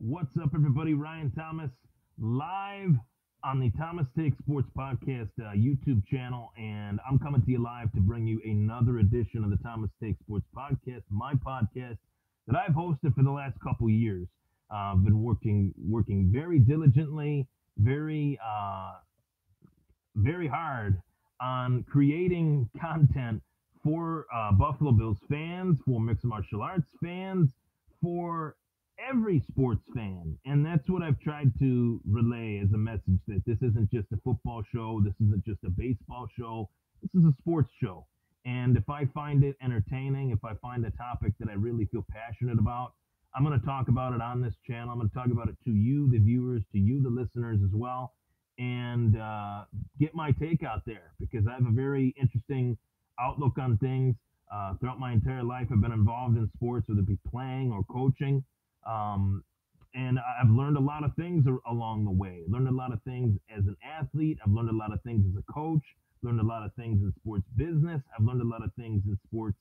What's up, everybody? Ryan Thomas live on the Thomas Take Sports Podcast YouTube channel, and I'm coming to you live to bring you another edition of the Thomas Take Sports Podcast, my podcast that I've hosted for the last couple years. I've been working very diligently, very hard on creating content for Buffalo Bills fans, for mixed martial arts fans, for every sports fan. And that's what I've tried to relay as a message, that this isn't just a football show, this isn't just a baseball show, this is a sports show. And if I find it entertaining, if I find a topic that I really feel passionate about, I'm going to talk about it on this channel. I'm going to talk about it to you, the viewers, to you, the listeners as well, and get my take out there, because I have a very interesting outlook on things. Throughout my entire life, I've been involved in sports, whether it be playing or coaching. Um, and I've learned a lot of things along the way. Learned a lot of things as an athlete. I've learned a lot of things as a coach. Learned a lot of things in sports business. I've learned a lot of things in sports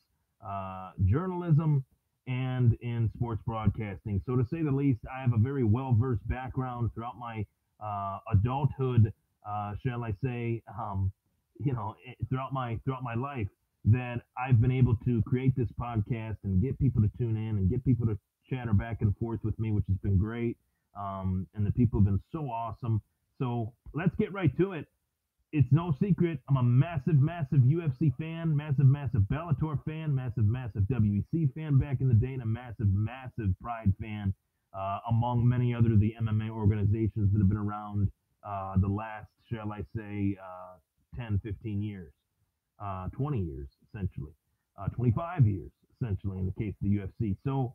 journalism and in sports broadcasting. So to say the least, I have a very well-versed background throughout my adulthood, shall I say, throughout my life, that I've been able to create this podcast and get people to tune in and get people to chatter back and forth with me, which has been great. And the people have been so awesome. So let's get right to it. It's no secret, I'm a massive UFC fan, massive Bellator fan, massive WEC fan back in the day, and a massive Pride fan, among many other of the MMA organizations that have been around the last, shall I say, 10, 15 years, 20 years, essentially, 25 years, essentially, in the case of the UFC. So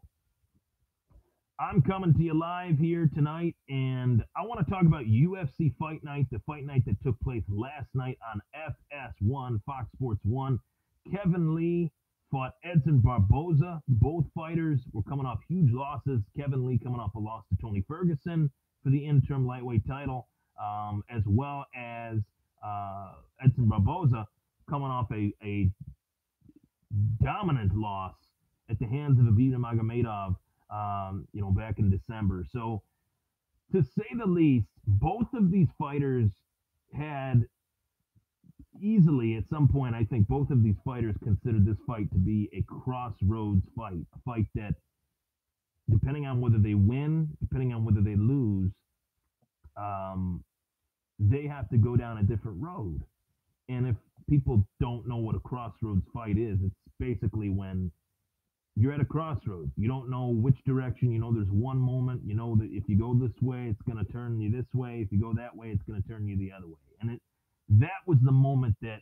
I'm coming to you live here tonight, and I want to talk about UFC Fight Night, the fight night that took place last night on FS1, Fox Sports 1. Kevin Lee fought Edson Barboza. Both fighters were coming off huge losses. Kevin Lee coming off a loss to Tony Ferguson for the interim lightweight title, as well as Edson Barboza coming off a dominant loss at the hands of Abid Magomedov, back in December. So, to say the least, both of these fighters had easily, at some point, I think both of these fighters considered this fight to be a crossroads fight, a fight that, depending on whether they win, depending on whether they lose, they have to go down a different road. And if people don't know what a crossroads fight is, it's basically when you're at a crossroads. You don't know which direction. You know, there's one moment. You know that if you go this way, it's going to turn you this way. If you go that way, it's going to turn you the other way. And that was the moment that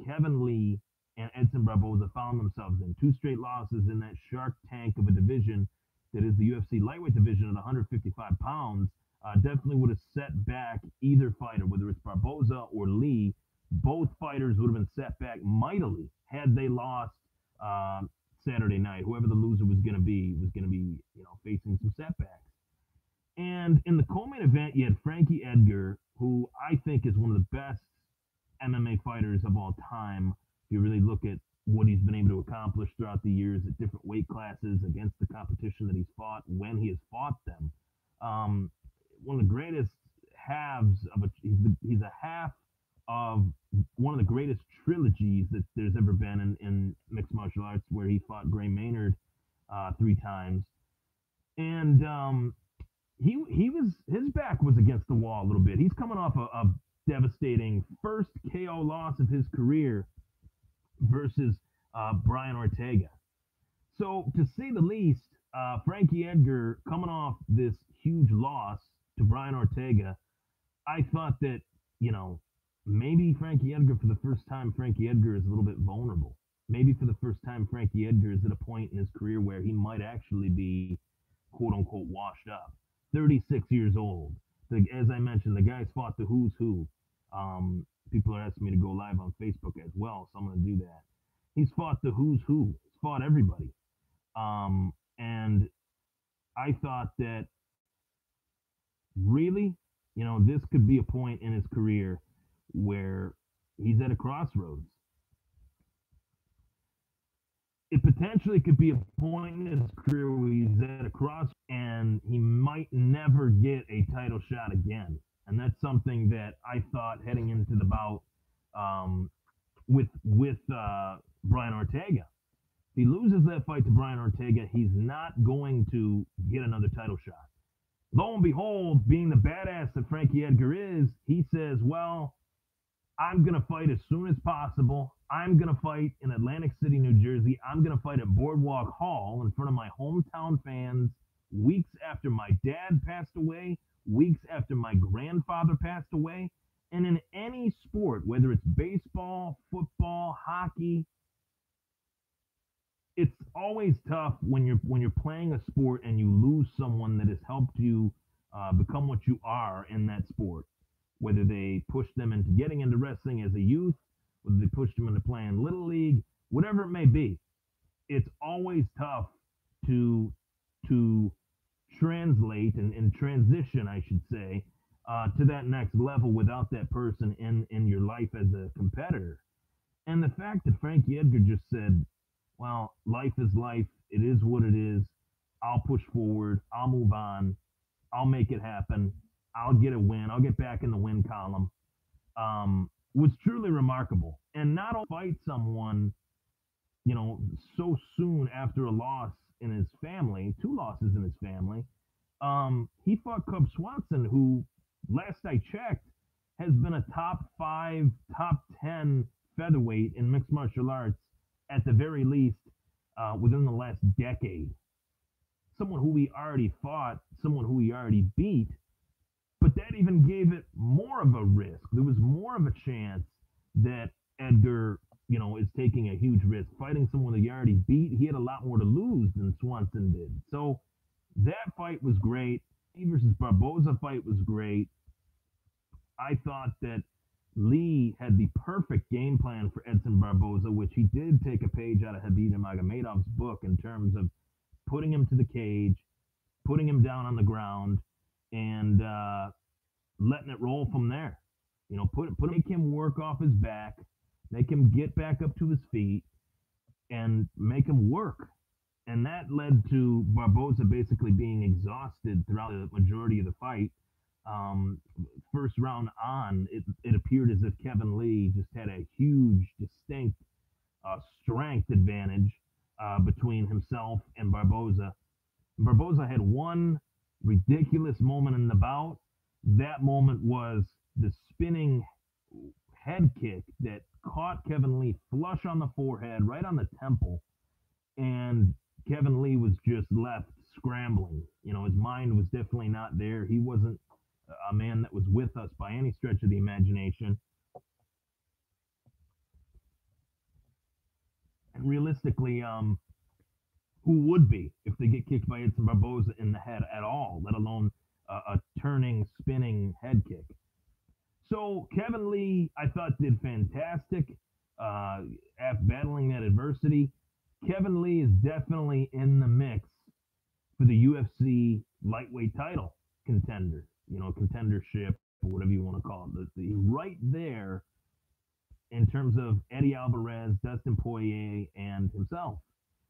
Kevin Lee and Edson Barboza found themselves in. Two straight losses in that shark tank of a division that is the UFC lightweight division at 155 pounds. Definitely would have set back either fighter, whether it's Barboza or Lee. Both fighters would have been set back mightily had they lost Saturday night. Whoever the loser was going to be, facing some setbacks. And in the co-main event, you had Frankie Edgar, who I think is one of the best MMA fighters of all time. If you really look at what he's been able to accomplish throughout the years at different weight classes, against the competition that he's fought, when he has fought them. One of the greatest halves of he's a half of one of the greatest trilogies that there's ever been in mixed martial arts, where he fought Gray Maynard 3 times. And his back was against the wall a little bit. He's coming off a devastating first KO loss of his career versus Brian Ortega. So, to say the least, Frankie Edgar coming off this huge loss to Brian Ortega, I thought that, maybe Frankie Edgar, for the first time, Frankie Edgar is a little bit vulnerable. Maybe for the first time, Frankie Edgar is at a point in his career where he might actually be, quote-unquote, washed up. 36 years old. As I mentioned, the guy's fought the who's who. People are asking me to go live on Facebook as well, so I'm going to do that. He's fought the who's who. He's fought everybody. And I thought that, really, this could be a point in his career where he's at a crossroads. it potentially could be a point in his career where he's at a cross and he might never get a title shot again. And that's something that I thought heading into the bout um, with Brian Ortega. If he loses that fight to Brian Ortega, he's not going to get another title shot. Lo and behold, being the badass that Frankie Edgar is, he says, well, I'm going to fight as soon as possible. I'm going to fight in Atlantic City, New Jersey. I'm going to fight at Boardwalk Hall in front of my hometown fans weeks after my dad passed away, weeks after my grandfather passed away. And in any sport, whether it's baseball, football, hockey, it's always tough when you're playing a sport and you lose someone that has helped you become what you are in that sport. Whether they pushed them into getting into wrestling as a youth, whether they pushed them into playing little league, whatever it may be, it's always tough to translate and transition, I should say, to that next level without that person in your life as a competitor. And the fact that Frankie Edgar just said, well, life is life. It is what it is. I'll push forward. I'll move on. I'll make it happen. I'll get a win. I'll get back in the win column. Was truly remarkable. And not only fight someone, so soon after a loss in his family, 2 losses in his family, he fought Cub Swanson, who, last I checked, has been a top 5, top 10 featherweight in mixed martial arts at the very least within the last decade. Someone who he already fought, someone who he already beat, but that even gave it more of a risk. There was more of a chance that Edgar, is taking a huge risk. Fighting someone that he already beat, he had a lot more to lose than Swanson did. So that fight was great. He versus Barboza fight was great. I thought that Lee had the perfect game plan for Edson Barboza, which he did take a page out of Khabib Nurmagomedov's book in terms of putting him to the cage, putting him down on the ground, and letting it roll from there. Make him work off his back, make him get back up to his feet, and make him work. And that led to Barboza basically being exhausted throughout the majority of the fight. First round on, it appeared as if Kevin Lee just had a huge, distinct strength advantage between himself and Barboza. Barboza had one ridiculous moment in the bout. That moment was the spinning head kick that caught Kevin Lee flush on the forehead, right on the temple, and Kevin Lee was just left scrambling. His mind was definitely not there. He wasn't a man that was with us by any stretch of the imagination. And realistically, who would be if they get kicked by Edson Barboza in the head at all, let alone a turning, spinning head kick? So Kevin Lee, I thought, did fantastic at battling that adversity. Kevin Lee is definitely in the mix for the UFC lightweight title contender, contendership, or whatever you want to call it. Right there in terms of Eddie Alvarez, Dustin Poirier, and himself.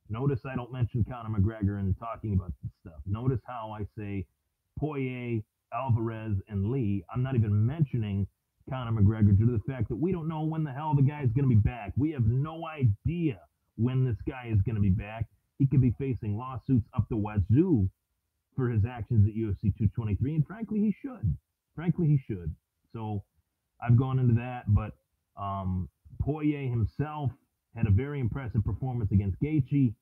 Notice I don't mention Conor McGregor in talking about this stuff. Notice how I say Poirier, Alvarez, and Lee. I'm not even mentioning Conor McGregor due to the fact that we don't know when the hell the guy is going to be back. We have no idea when this guy is going to be back. He could be facing lawsuits up the wazoo for his actions at UFC 223, and frankly, he should. So I've gone into that, but Poirier himself had a very impressive performance against Gaethje.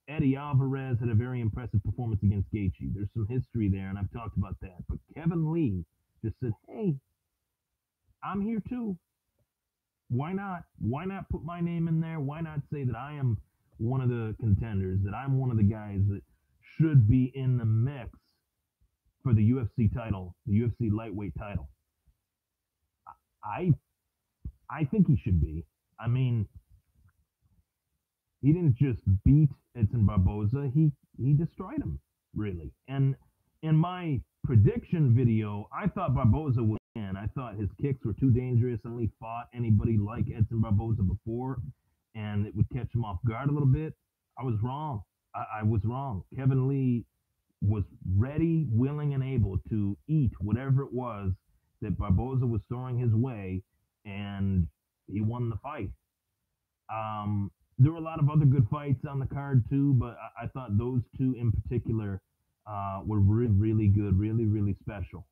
Eddie Alvarez had a very impressive performance against Gaethje. There's some history there, and I've talked about that. But Kevin Lee just said, hey, I'm here too. Why not? Why not put my name in there? Why not say that I am one of the contenders, that I'm one of the guys that should be in the mix for the UFC title, the UFC lightweight title? I think he should be. I mean, he didn't just beat Edson Barboza, he destroyed him, really. And in my prediction video, I thought Barboza would win. I thought his kicks were too dangerous and he fought anybody like Edson Barboza before, and it would catch him off guard a little bit. I was wrong. I was wrong. Kevin Lee was ready, willing, and able to eat whatever it was that Barboza was throwing his way, and he won the fight. There were a lot of other good fights on the card too, but I thought those two in particular were really, really good, really, really special.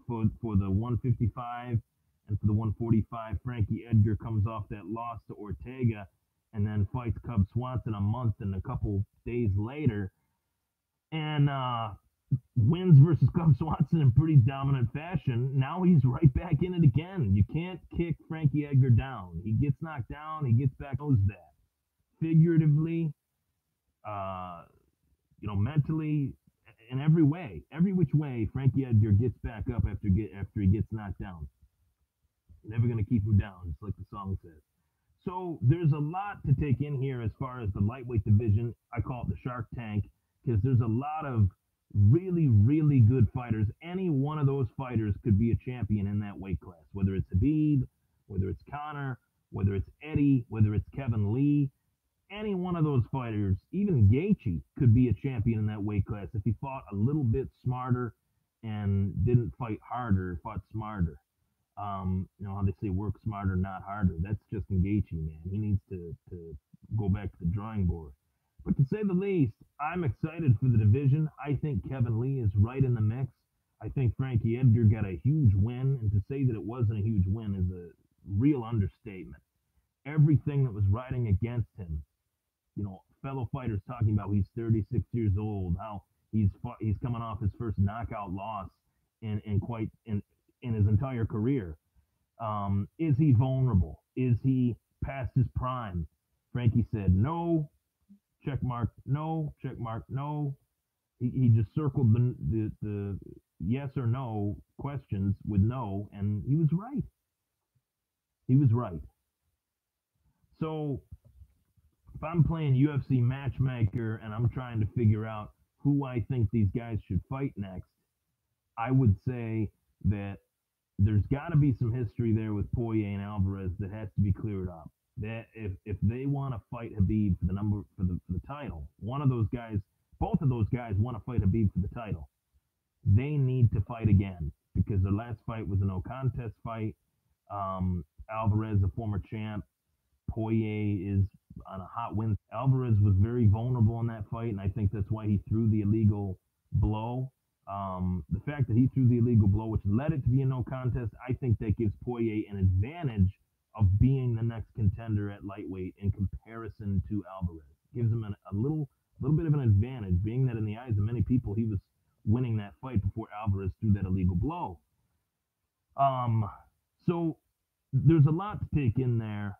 For the 155 and for the 145, Frankie Edgar comes off that loss to Ortega, and then fights Cub Swanson a month and a couple days later, and wins versus Cub Swanson in pretty dominant fashion. Now he's right back in it again. You can't kick Frankie Edgar down. He gets knocked down, he gets back, knows that. Figuratively, uh, mentally, in every which way, Frankie Edgar gets back up after he gets knocked down. Never gonna keep him down, just like the song says. So there's a lot to take in here as far as the lightweight division. I call it the Shark Tank because there's a lot of really, really good fighters. Any one of those fighters could be a champion in that weight class, whether it's Habib, whether it's Conor, whether it's Eddie, whether it's Kevin Lee. Any one of those fighters, even Gaethje, could be a champion in that weight class if he fought a little bit smarter and didn't fight harder, fought smarter. How they say work smarter, not harder. That's just Gaethje, man. He needs to go back to the drawing board. But to say the least, I'm excited for the division. I think Kevin Lee is right in the mix. I think Frankie Edgar got a huge win, and to say that it wasn't a huge win is a real understatement. Everything that was riding against him, fellow fighters talking about he's 36 years old, how he's coming off his first knockout loss in quite in his entire career. Is he vulnerable? Is he past his prime? Frankie said no, check mark, no, check mark, no. He just circled the yes or no questions with no, and he was right. He was right. So if I'm playing UFC matchmaker and I'm trying to figure out who I think these guys should fight next, I would say that there's got to be some history there with Poirier and Alvarez that has to be cleared up. That if they want to fight Habib for the title, one of those guys, both of those guys want to fight Habib for the title. They need to fight again because their last fight was a no contest fight. Alvarez, a former champ, Poirier is on a hot win. Alvarez was very vulnerable in that fight, and I think that's why he threw the illegal blow. The fact that he threw the illegal blow, which led it to be a no contest, I think that gives Poirier an advantage of being the next contender at lightweight in comparison to Alvarez. Gives him a little bit of an advantage, being that in the eyes of many people, he was winning that fight before Alvarez threw that illegal blow. So there's a lot to take in there.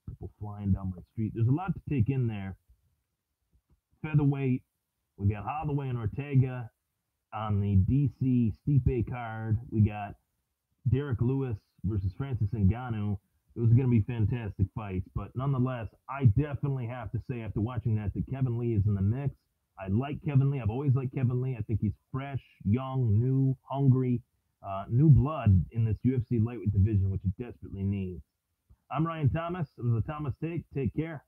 People flying down my street. There's a lot to take in there. Featherweight, we got Holloway and Ortega on the DC Stipe card. We got Derek Lewis versus Francis Ngannou. It was going to be fantastic fights, but nonetheless, I definitely have to say after watching that Kevin Lee is in the mix. I like Kevin Lee. I've always liked Kevin Lee. I think he's fresh, young, new, hungry, new blood in this UFC lightweight division, which it desperately needs. I'm Ryan Thomas. It was a Thomas Take. Take care.